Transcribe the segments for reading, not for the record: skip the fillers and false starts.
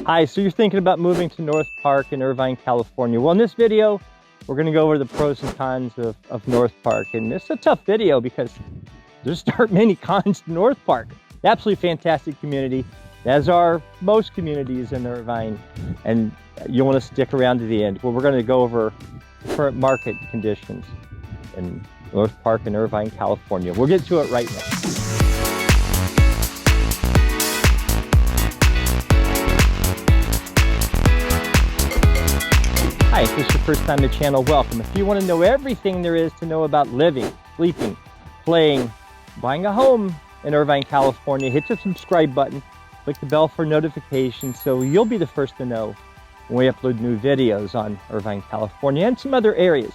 Hi, so you're thinking about moving to Northpark in Irvine, California. Well, in this video, we're going to go over the pros and cons of Northpark. And it's a tough video because there aren't many cons to Northpark. Absolutely fantastic community, as are most communities in Irvine. And you'll want to stick around to the end, where we're going to go over current market conditions in Northpark in Irvine, California. We'll get to it right now. Hi, if this is your first time to the channel, welcome. If you want to know everything there is to know about living, sleeping, playing, buying a home in Irvine, California, hit the subscribe button, click the bell for notifications so you'll be the first to know when we upload new videos on Irvine, California and some other areas.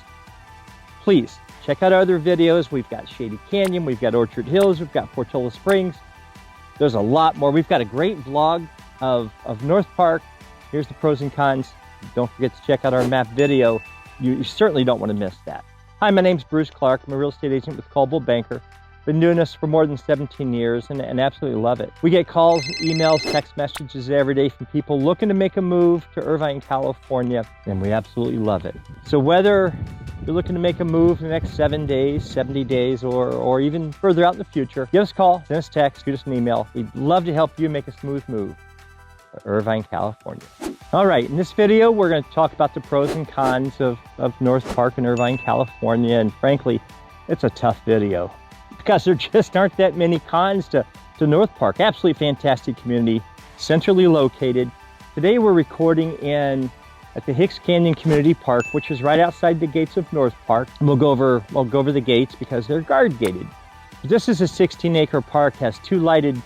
Please check out our other videos. We've got Shady Canyon, we've got Orchard Hills, we've got Portola Springs. There's a lot more. We've got a great vlog of Northpark. Here's the pros and cons. Don't forget to check out our map video. You certainly don't want to miss that. Hi, my name's Bruce Clark. I'm a real estate agent with Coldwell Banker. Been doing this for more than 17 years and absolutely love it. We get calls, emails, text messages every day from people looking to make a move to Irvine, California, and we absolutely love it. So whether you're looking to make a move in the next 7 days, 70 days, or even further out in the future, give us a call, send us a text, shoot us an email. We'd love to help you make a smooth move to Irvine, California. All right, in this video, we're going to talk about the pros and cons of Northpark in Irvine, California. And frankly, it's a tough video because there just aren't that many cons to Northpark. Absolutely fantastic community, centrally located. Today, we're recording at the Hicks Canyon Community Park, which is right outside the gates of Northpark. And we'll go over the gates because they're guard gated. This is a 16-acre park, has 2 lighted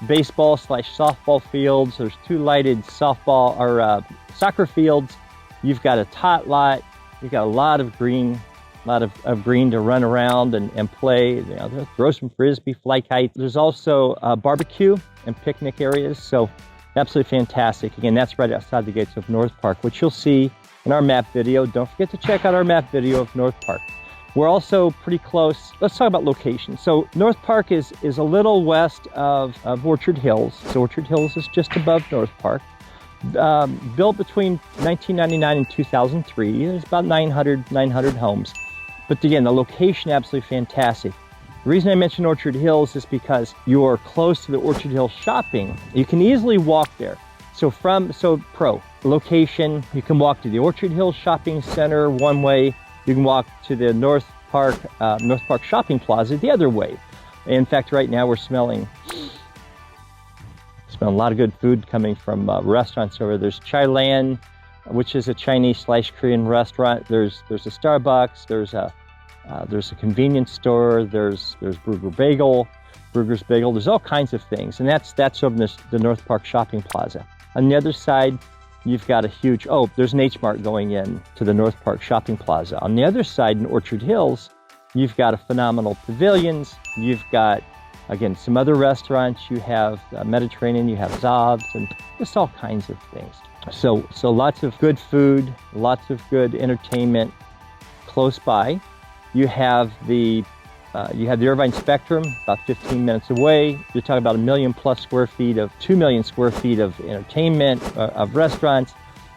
baseball/softball fields. There's 2 lighted softball or soccer fields. You've got a tot lot. You've got a lot of green, of green to run around and play. You know, throw some frisbee, fly kite. There's also barbecue and picnic areas. So absolutely fantastic. Again, that's right outside the gates of Northpark, which you'll see in our map video. Don't forget to check out our map video of Northpark. We're also pretty close. Let's talk about location. So Northpark is a little west of Orchard Hills. So Orchard Hills is just above Northpark. Built between 1999 and 2003. There's about 900 homes. But again, the location absolutely fantastic. The reason I mentioned Orchard Hills is because you're close to the Orchard Hills shopping. You can easily walk there. So location, you can walk to the Orchard Hills Shopping Center one way. You can walk to the Northpark Shopping Plaza the other way. In fact, right now we're smelling a lot of good food coming from restaurants over. There's Chai Lan, which is a Chinese/Korean restaurant. There's a Starbucks. There's a convenience store. There's Brugger's Bagel. There's all kinds of things, and that's over the Northpark Shopping Plaza. On the other side, you've got a huge, there's an H-Mart going in to the Northpark Shopping Plaza. On the other side in Orchard Hills, you've got a phenomenal pavilions. You've got, again, some other restaurants. You have Mediterranean, you have Zav's, and just all kinds of things. So lots of good food, lots of good entertainment close by. You have the Irvine Spectrum about 15 minutes away. You're talking about 1 million plus square feet of 2 million square feet of entertainment, of restaurants,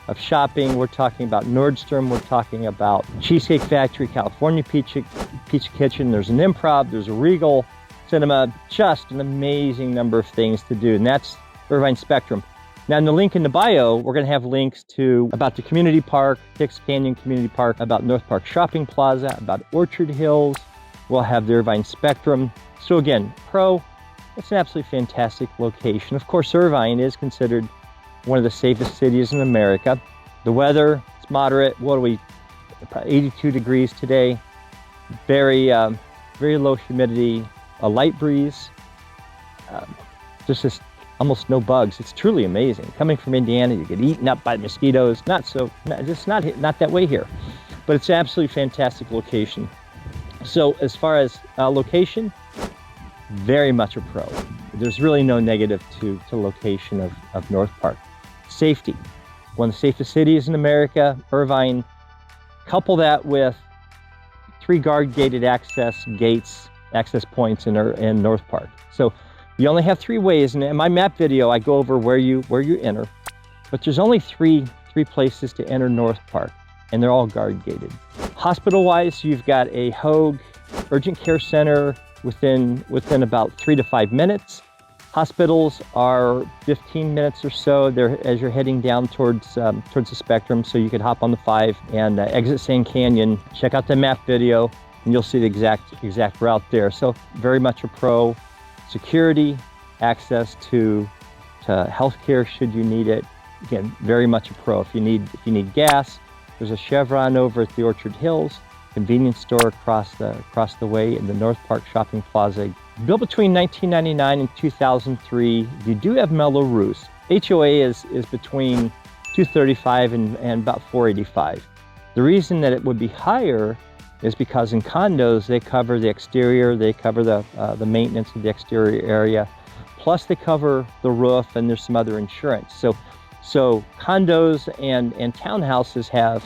of shopping. We're talking about Nordstrom. We're talking about Cheesecake Factory, California Pizza Kitchen. There's an Improv. There's a Regal Cinema. Just an amazing number of things to do. And that's Irvine Spectrum. Now in the link in the bio, we're going to have links about the community park, Hicks Canyon Community Park, about Northpark Shopping Plaza, about Orchard Hills. We'll have the Irvine Spectrum. So again, it's an absolutely fantastic location. Of course, Irvine is considered one of the safest cities in America. The weather is moderate. What are we? Probably 82 degrees today. Very low humidity. A light breeze. Just almost no bugs. It's truly amazing. Coming from Indiana, you get eaten up by mosquitoes. Not that way here, but it's an absolutely fantastic location. So as far as location, very much a pro. There's really no negative to location of Northpark. Safety, one of the safest cities in America, Irvine. Couple that with 3 guard gated access points in Northpark. So you only have 3 ways, and in my map video, I go over where you enter. but there's only three places to enter Northpark, and they're all guard gated. Hospital-wise, you've got a Hoag urgent care center within about 3 to 5 minutes. Hospitals are 15 minutes or so. They're as you're heading down towards the Spectrum, so you could hop on the 5 and exit Sand Canyon. Check out the map video, and you'll see the exact route there. So very much a pro. Security, access to healthcare should you need it. Again, very much a pro. If you need gas, there's a Chevron over at the Orchard Hills, convenience store across the way in the Northpark Shopping Plaza. Built between 1999 and 2003, you do have Mello Roos. HOA is between $235 and about $485. The reason that it would be higher is because in condos, they cover the exterior, they cover the maintenance of the exterior area, plus they cover the roof, and there's some other insurance. So condos and townhouses have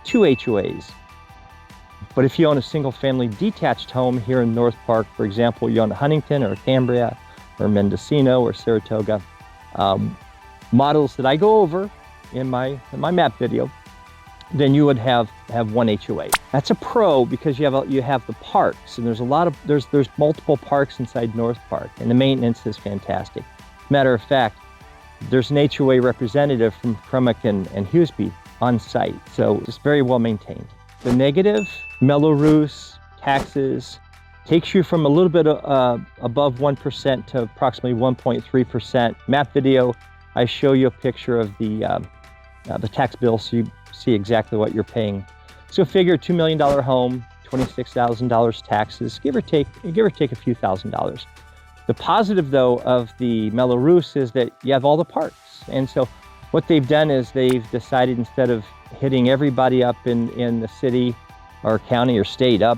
2 HOAs. But if you own a single-family detached home here in Northpark, for example, you own a Huntington or a Cambria or Mendocino or Saratoga, models that I go over in my map video, then you would have 1 HOA. That's a pro because you have the parks, and there's multiple parks inside Northpark, and the maintenance is fantastic. Matter of fact, there's an HOA representative from Crummock and Hughesby on site, so it's very well maintained. The negative, Mello Roos, taxes, takes you from a little bit above 1% to approximately 1.3%. Map video, I show you a picture of the tax bill so you see exactly what you're paying. So figure $2 million home, $26,000 taxes, give or take a few $1,000s. The positive though of the Mello Roos is that you have all the parks. And so what they've done is they've decided, instead of hitting everybody up in the city or county or state up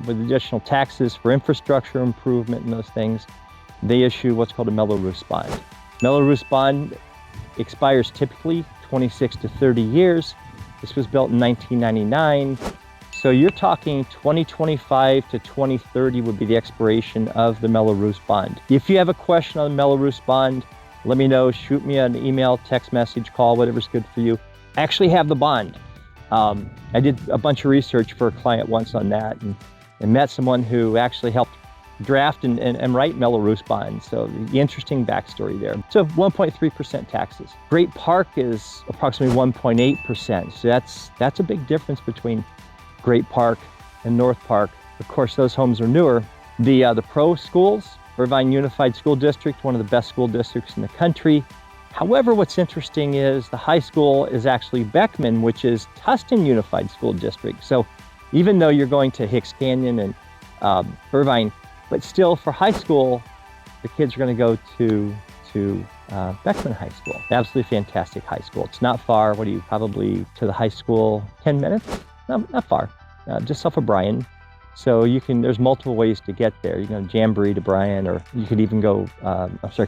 with additional taxes for infrastructure improvement and those things, they issue what's called a Mello Roos bond. Mello Roos bond expires typically 26 to 30 years. This was built in 1999. So you're talking 2025 to 2030 would be the expiration of the Mello Roos bond. If you have a question on the Mello Roos bond, let me know, shoot me an email, text message, call, whatever's good for you. I actually have the bond. I did a bunch of research for a client once on that and met someone who actually helped draft and write Mello Roos bonds. So the interesting backstory there. So 1.3% taxes. Great Park is approximately 1.8%. So that's a big difference between Great Park and Northpark. Of course, those homes are newer. The pro schools, Irvine Unified School District, one of the best school districts in the country. However, what's interesting is the high school is actually Beckman, which is Tustin Unified School District. So even though you're going to Hicks Canyon and Irvine, but still for high school, the kids are going to go to Beckman High School. Absolutely fantastic high school. It's not far. What are you, probably to the high school 10 minutes? No, not far. Just south of Bryan. So there's multiple ways to get there. You can go Jamboree to Bryan, or you could even go,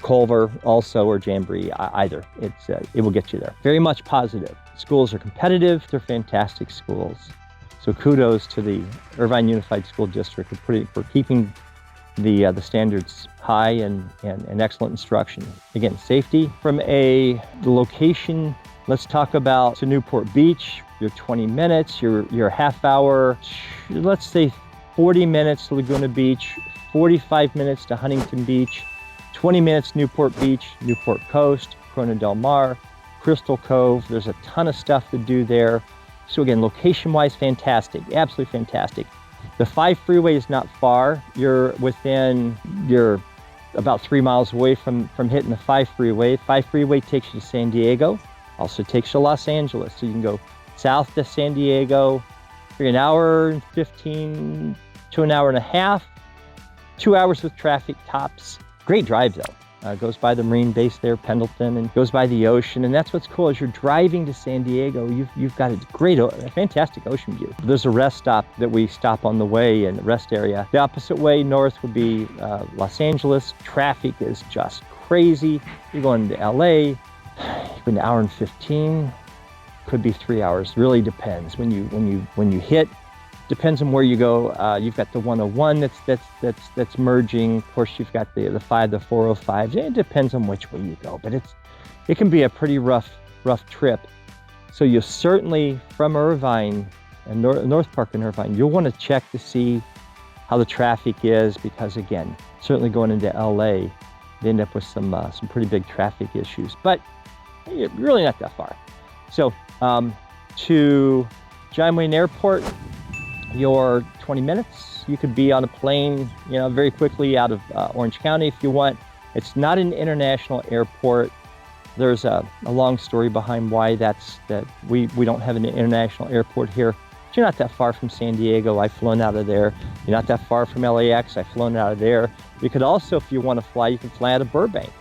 Culver also, or Jamboree, either. It will get you there. Very much positive. Schools are competitive. They're fantastic schools. So kudos to the Irvine Unified School District for keeping the standards high and excellent instruction. Again, safety. From the location, let's talk about to Newport Beach. You're 20 minutes, you're a half hour, let's say 40 minutes to Laguna Beach, 45 minutes to Huntington Beach, 20 minutes Newport Beach, Newport Coast, Corona del Mar, Crystal Cove. There's a ton of stuff to do there. So again, location-wise, fantastic, absolutely fantastic. The 5 freeway is not far. You're about 3 miles away from hitting the 5 freeway. 5 freeway takes you to San Diego, also takes you to Los Angeles. So you can go south to San Diego, for an hour and 15 to an hour and a half, 2 hours with traffic tops. Great drive though. Goes by the Marine base there, Pendleton, and goes by the ocean. And that's what's cool, as you're driving to San Diego, you've got a fantastic ocean view. There's a rest stop that we stop on the way in the rest area. The opposite way north would be Los Angeles. Traffic is just crazy. You're going to LA, you've been an hour and 15. Could be 3 hours. Really depends. When you hit, depends on where you go. You've got the 101 that's merging. Of course, you've got the 405. It depends on which way you go, but it can be a pretty rough rough trip. So you'll certainly, from Irvine and Northpark in Irvine, you'll want to check to see how the traffic is, because again, certainly going into LA, you end up with some pretty big traffic issues, but you're really not that far. So to John Wayne Airport, you're 20 minutes. You could be on a plane, very quickly out of Orange County if you want. It's not an international airport. There's a long story behind why that we don't have an international airport here. But you're not that far from San Diego. I've flown out of there. You're not that far from LAX. I've flown out of there. You could also, if you want to fly, you can fly out of Burbank.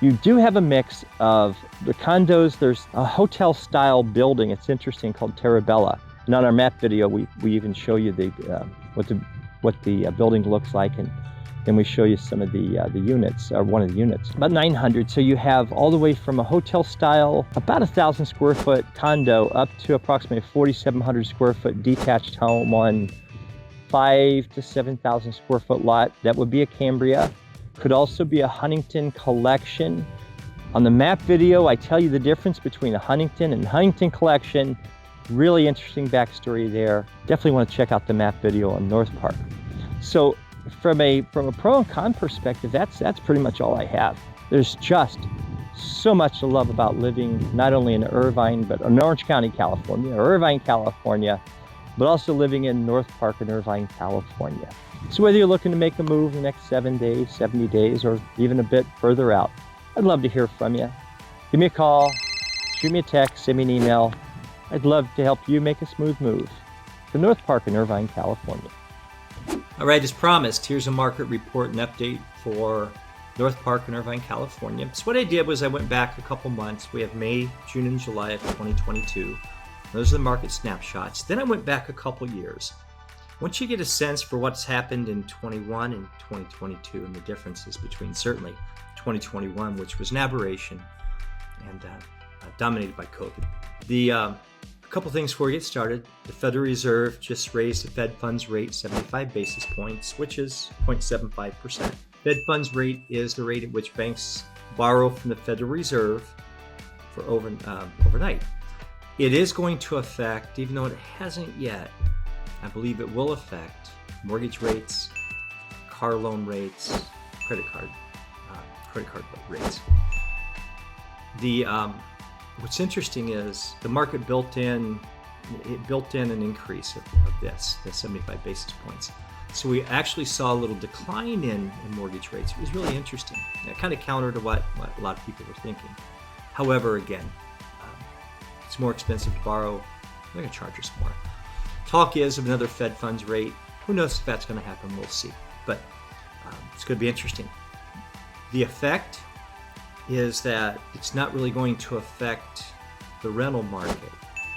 You do have a mix of the condos. There's a hotel style building. It's interesting, called Terabella. And on our map video, we even show you what the building looks like, and then we show you some of the units, or one of the units. About 900. So you have all the way from a hotel style, about 1,000 square foot condo, up to approximately 4,700 square foot detached home on 5,000 to 7,000 square foot lot. That would be a Cambria. Could also be a Huntington collection. On the map video, I tell you the difference between a Huntington and Huntington collection. Really interesting backstory there. Definitely want to check out the map video on Northpark. So from a pro and con perspective, that's pretty much all I have. There's just so much to love about living not only in Irvine, but in Orange County, California, or Irvine, California, but also living in Northpark in Irvine, California. So whether you're looking to make a move in the next 7 days, 70 days, or even a bit further out, I'd love to hear from you. Give me a call, shoot me a text, send me an email. I'd love to help you make a smooth move to Northpark in Irvine, California. All right, as promised, here's a market report and update for Northpark in Irvine, California. So what I did was I went back a couple months. We have May, June, and July of 2022. Those are the market snapshots. Then I went back a couple years. Once you get a sense for what's happened in 21 and 2022 and the differences between certainly 2021, which was an aberration and dominated by COVID. A couple things before we get started. The Federal Reserve just raised the Fed funds rate 75 basis points, which is 0.75%. Fed funds rate is the rate at which banks borrow from the Federal Reserve for overnight. It is going to affect, even though it hasn't yet, I believe it will affect mortgage rates, car loan rates, credit card rates. What's interesting is the market built in an increase of the 75 basis points. So we actually saw a little decline in mortgage rates. It was really interesting. That kind of counter to what a lot of people were thinking. However, again, it's more expensive to borrow. They're going to charge us more. Talk is of another Fed funds rate. Who knows if that's going to happen? We'll see. But it's going to be interesting. The effect is that it's not really going to affect the rental market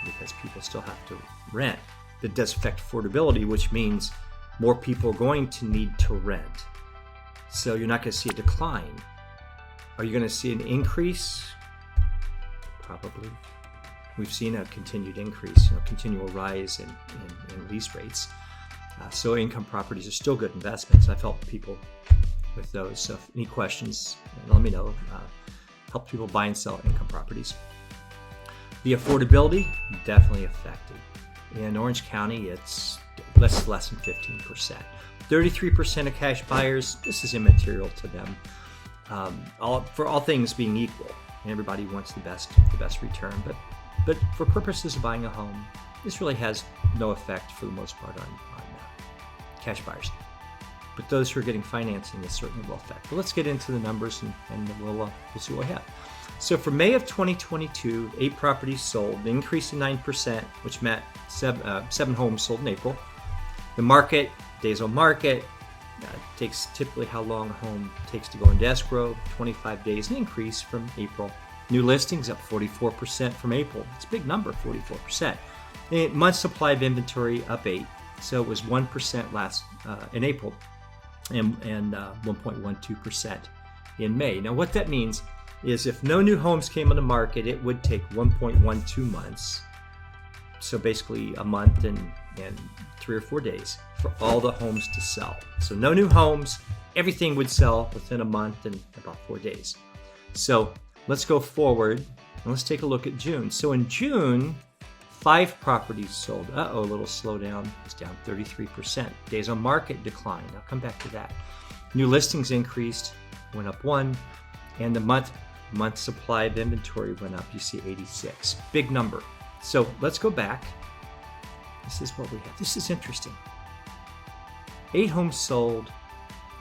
because people still have to rent. It does affect affordability, which means more people are going to need to rent. So you're not going to see a decline. Are you going to see an increase? Probably. We've seen a continued increase, continual rise in lease rates. So income properties are still good investments. I've helped people with those. So if any questions, let me know. Help people buy and sell income properties. The affordability, definitely affected. In Orange County, it's less than 15%. 33% of cash buyers, this is immaterial to them. For all things being equal, everybody wants the best return, but for purposes of buying a home, this really has no effect for the most part on cash buyers. But those who are getting financing, this certainly will affect. But let's get into the numbers and we'll see what we have. So for May of 2022, 8 properties sold, an increase of 9%, which meant 7 homes sold in April. The market, days on market, takes typically how long a home takes to go into escrow, 25 days, an increase from April. New listings up 44% from April. It's a big number, 44%. And month supply of inventory up 8. So it was 1% in April and 1.12% in May. Now what that means is if no new homes came on the market, it would take 1.12 months. So basically a month and 3 or 4 days for all the homes to sell. So no new homes, everything would sell within a month and about 4 days. So let's go forward and let's take a look at June. So in June, 5 properties sold. A little slowdown. It's down 33%. Days on market declined. I'll come back to that. New listings increased, went up 1, and the month supply of inventory went up. You see 86. Big number. So let's go back. This is what we have. This is interesting. 8 homes sold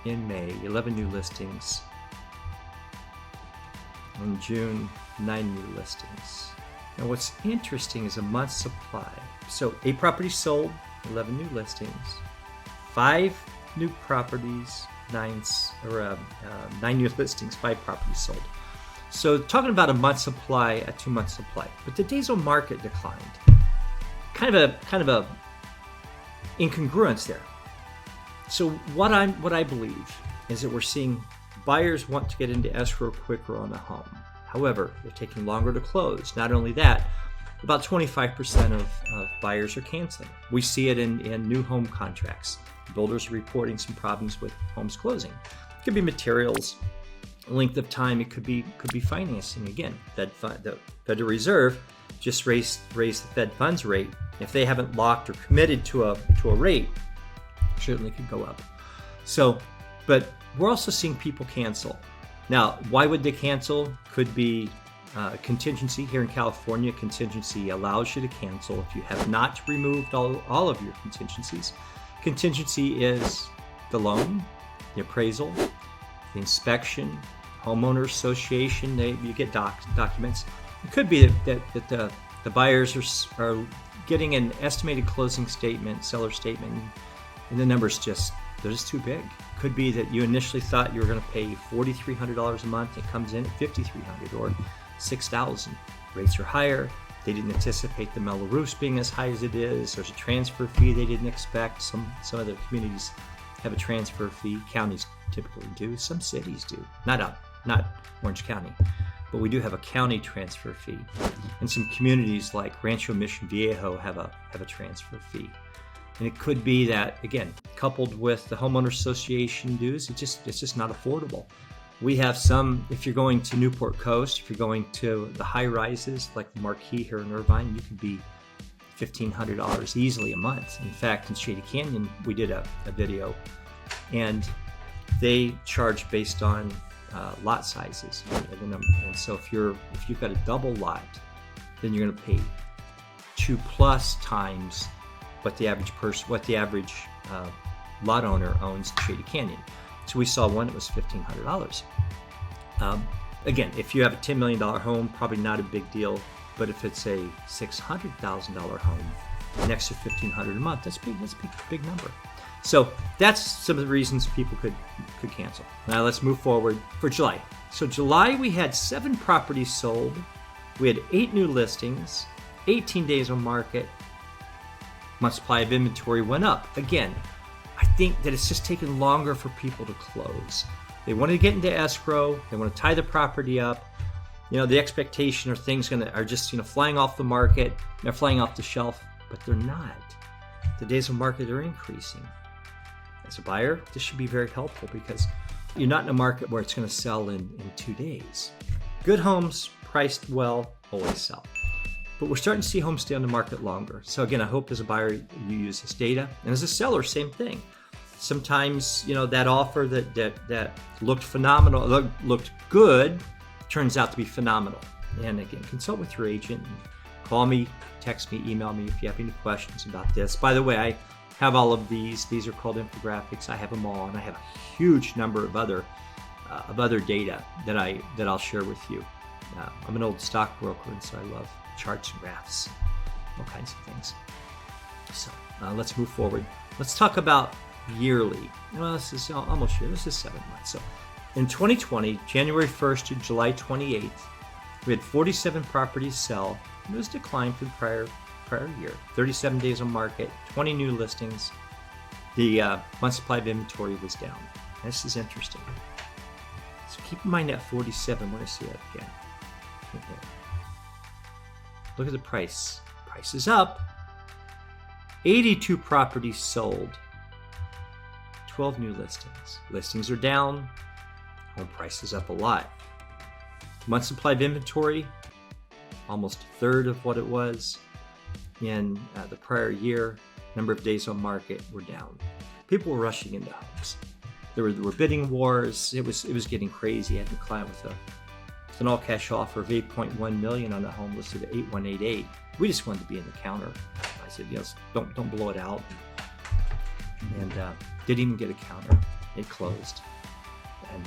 in May, 11 new listings. In June, 9 new listings. Now what's interesting is a month's supply. So 8 properties sold, 11 new listings, 5 new properties, 9 new listings, 5 properties sold. So talking about a month's supply, a 2-month supply, but the days on market declined. Kind of a incongruence there. So what I believe is that we're seeing buyers want to get into escrow quicker on a home. However, they're taking longer to close. Not only that, about 25% of buyers are canceling. We see it in new home contracts. Builders are reporting some problems with homes closing. It could be materials, length of time. It could be financing. Again, the Federal Reserve just raised the Fed funds rate. If they haven't locked or committed to a rate, certainly could go up. So, but we're also seeing people cancel. Now, why would they cancel? Could be contingency. Here in California, contingency allows you to cancel if you have not removed all of your contingencies. Contingency is the loan, the appraisal, the inspection, homeowner association. You get documents. It could be that the buyers are getting an estimated closing statement, seller statement, and the numbers they're just too big. Could be that you initially thought you were going to pay $4,300 a month. It comes in at $5,300 or $6,000. Rates are higher. They didn't anticipate the Mello Roos being as high as it is. There's a transfer fee they didn't expect. Some other communities have a transfer fee. Counties typically do. Some cities do. Not Orange County, but we do have a county transfer fee. And some communities like Rancho Mission Viejo have a transfer fee. And it could be that, again, coupled with the homeowner association dues, it's just not affordable. We have some, if you're going to Newport Coast, if you're going to the high rises like the Marquee here in Irvine, you could be $1,500 easily a month. In fact, in Shady Canyon, we did a video, and they charge based on lot sizes. And so if you've got a double lot, then you're going to pay 2+ times what the average lot owner owns in Shady Canyon. So we saw one that was $1,500. Again, if you have a $10 million home, probably not a big deal. But if it's a $600,000 home, next to $1,500 a month, that's a big number. So that's some of the reasons people could cancel. Now let's move forward for July. So July, we had 7 properties sold. We had 8 new listings, 18 days on market. Month supply of inventory went up. Again, I think that it's just taken longer for people to close. They want to get into escrow. They want to tie the property up. The expectation are things are just flying off the market. They're flying off the shelf, but they're not. The days on market are increasing. As a buyer, this should be very helpful because you're not in a market where it's going to sell in 2 days. Good homes priced well always sell. But we're starting to see homes stay on the market longer. So again, I hope as a buyer you use this data, and as a seller, same thing. Sometimes that offer that looked phenomenal, looked good, turns out to be phenomenal. And again, consult with your agent. Call me, text me, email me if you have any questions about this. By the way, I have all of these. These are called infographics. I have them all, and I have a huge number of other data that I'll share with you. I'm an old stockbroker, and so I love charts and graphs, all kinds of things. So let's move forward. Let's talk about yearly. Well, this is almost year. This is 7 months. So in 2020, January 1st to July 28th, we had 47 properties sell. It was declined from the prior year. 37 days on market, 20 new listings. The month supply of inventory was down. This is interesting. So keep in mind that 47. We're going to see that again. Okay. Look at the price. Price is up. 82 properties sold. 12 new listings. Listings are down. Home price is up a lot. Month supply of inventory, almost a third of what it was in the prior year. Number of days on market were down. People were rushing into homes. There were bidding wars. It was getting crazy. I had a client with an all-cash offer of $8.1 million on a home listed at $8,188. We just wanted to be in the counter. I said, yes, don't blow it out. And didn't even get a counter. It closed, and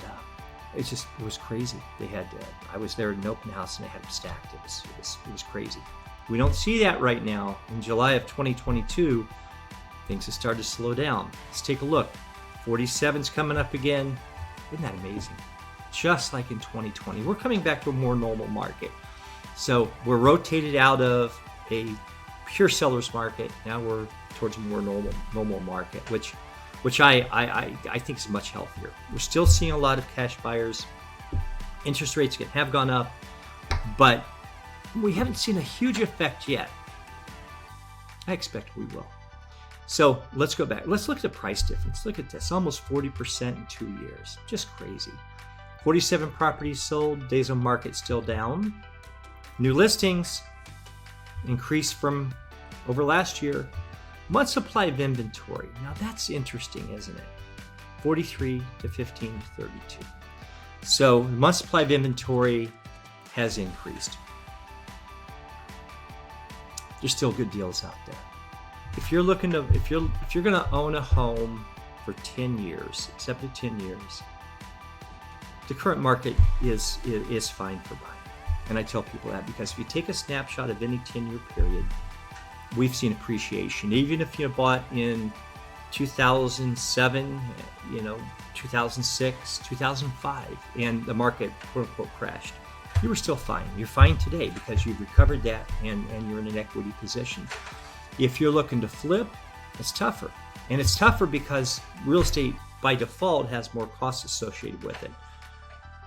it was crazy. They had I was there in an open house and they had them stacked. It was crazy. We don't see that right now. In July of 2022, things have started to slow down. Let's take a look. 47's coming up again. Isn't that amazing? Just like in 2020, we're coming back to a more normal market. So we're rotated out of a pure seller's market. Now we're towards a more normal market, which I think is much healthier. We're still seeing a lot of cash buyers. Interest rates have gone up, but we haven't seen a huge effect yet. I expect we will. So let's go back. Let's look at the price difference. Look at this, almost 40% in 2 years. Just crazy. 47 properties sold, days on market still down. New listings increased from over last year. Month supply of inventory. Now that's interesting, isn't it? 43 to 15 to 32. So the month supply of inventory has increased. There's still good deals out there. If you're looking to, if you're going to own a home for 10 years, accepted 10 years, the current market is fine for buying. And I tell people that because if you take a snapshot of any 10-year period, we've seen appreciation. Even if you bought in 2007, 2006, 2005, and the market quote unquote crashed, you were still fine. You're fine today because you've recovered that and you're in an equity position. If you're looking to flip, it's tougher. And it's tougher because real estate by default has more costs associated with it.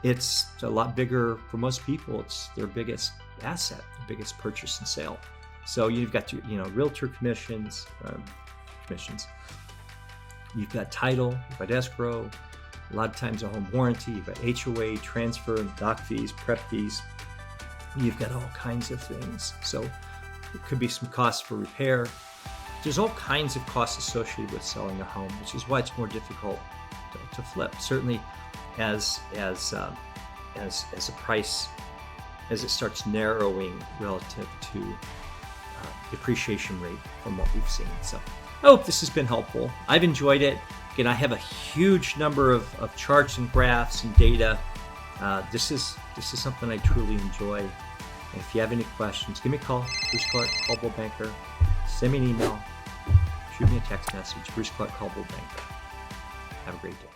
It's a lot bigger for most people. It's their biggest asset, their biggest purchase and sale. So you've got realtor commissions. You've got title, you've got escrow, a lot of times a home warranty, you've got HOA, transfer, doc fees, prep fees. You've got all kinds of things. So it could be some costs for repair. There's all kinds of costs associated with selling a home, which is why it's more difficult to flip. Certainly, as the price, as it starts narrowing relative to depreciation rate from what we've seen. So I hope this has been helpful. I've enjoyed it. Again, I have a huge number of charts and graphs and data. This is something I truly enjoy. And if you have any questions, give me a call, Bruce Clark, Caldwell Banker. Send me an email, shoot me a text message, Bruce Clark, Caldwell Banker. Have a great day.